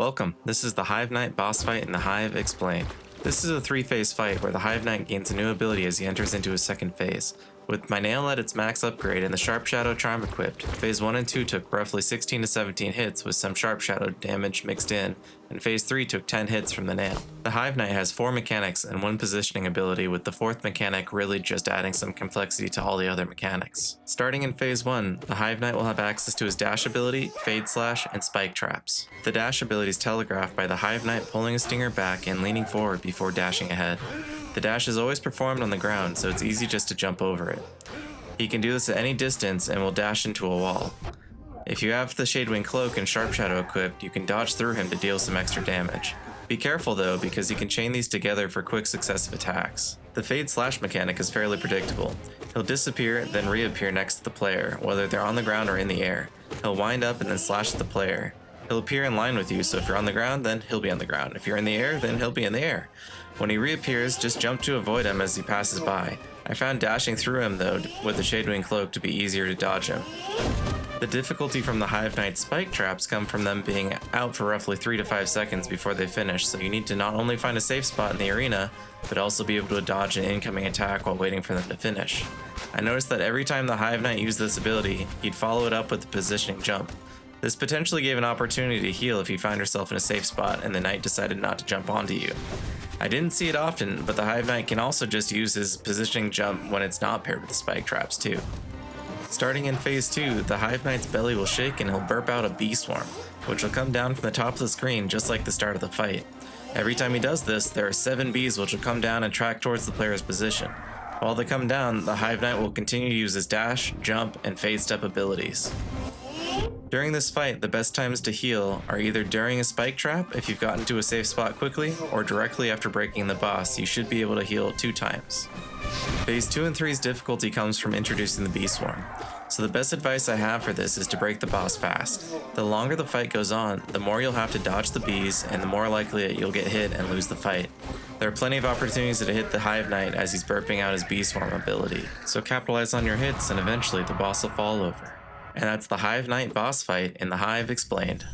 Welcome, this is the Hive Knight Boss fight in the Hive Explained. This is a 3-phase fight where the Hive Knight gains a new ability as he enters into his second phase. With my nail at its max upgrade and the Sharp Shadow charm equipped, phase 1 and 2 took roughly 16 to 17 hits with some Sharp Shadow damage mixed in, and phase 3 took 10 hits from the nail. The Hive Knight has 4 mechanics and 1 positioning ability, with the 4th mechanic really just adding some complexity to all the other mechanics. Starting in phase 1, the Hive Knight will have access to his dash ability, Fade Slash, and Spike Traps. The dash ability is telegraphed by the Hive Knight pulling a stinger back and leaning forward before dashing ahead. The dash is always performed on the ground, so it's easy just to jump over it. He can do this at any distance and will dash into a wall. If you have the Shadewing Cloak and Sharp Shadow equipped, you can dodge through him to deal some extra damage. Be careful though, because he can chain these together for quick successive attacks. The Fade Slash mechanic is fairly predictable. He'll disappear, then reappear next to the player, whether they're on the ground or in the air. He'll wind up and then slash at the player. He'll appear in line with you, so if you're on the ground, then he'll be on the ground. If you're in the air, then he'll be in the air. When he reappears, just jump to avoid him as he passes by. I found dashing through him though with the Shadewing Cloak to be easier to dodge him. The difficulty from the Hive Knight Spike Traps come from them being out for roughly 3 to 5 seconds before they finish, so you need to not only find a safe spot in the arena, but also be able to dodge an incoming attack while waiting for them to finish. I noticed that every time the Hive Knight used this ability, he'd follow it up with the positioning jump. This potentially gave an opportunity to heal if you find yourself in a safe spot and the Knight decided not to jump onto you. I didn't see it often, but the Hive Knight can also just use his positioning jump when it's not paired with the Spike Traps too. Starting in phase 2, the Hive Knight's belly will shake and he'll burp out a bee swarm, which will come down from the top of the screen just like the start of the fight. Every time he does this, there are 7 bees which will come down and track towards the player's position. While they come down, the Hive Knight will continue to use his dash, jump, and fade step abilities. During this fight, the best times to heal are either during a spike trap if you've gotten to a safe spot quickly, or directly after breaking the boss. You should be able to heal 2 times. Phase 2 and 3's difficulty comes from introducing the bee swarm, so the best advice I have for this is to break the boss fast. The longer the fight goes on, the more you'll have to dodge the bees and the more likely that you'll get hit and lose the fight. There are plenty of opportunities to hit the Hive Knight as he's burping out his bee swarm ability, so capitalize on your hits and eventually the boss will fall over. And that's the Hive Knight Boss fight in the Hive Explained.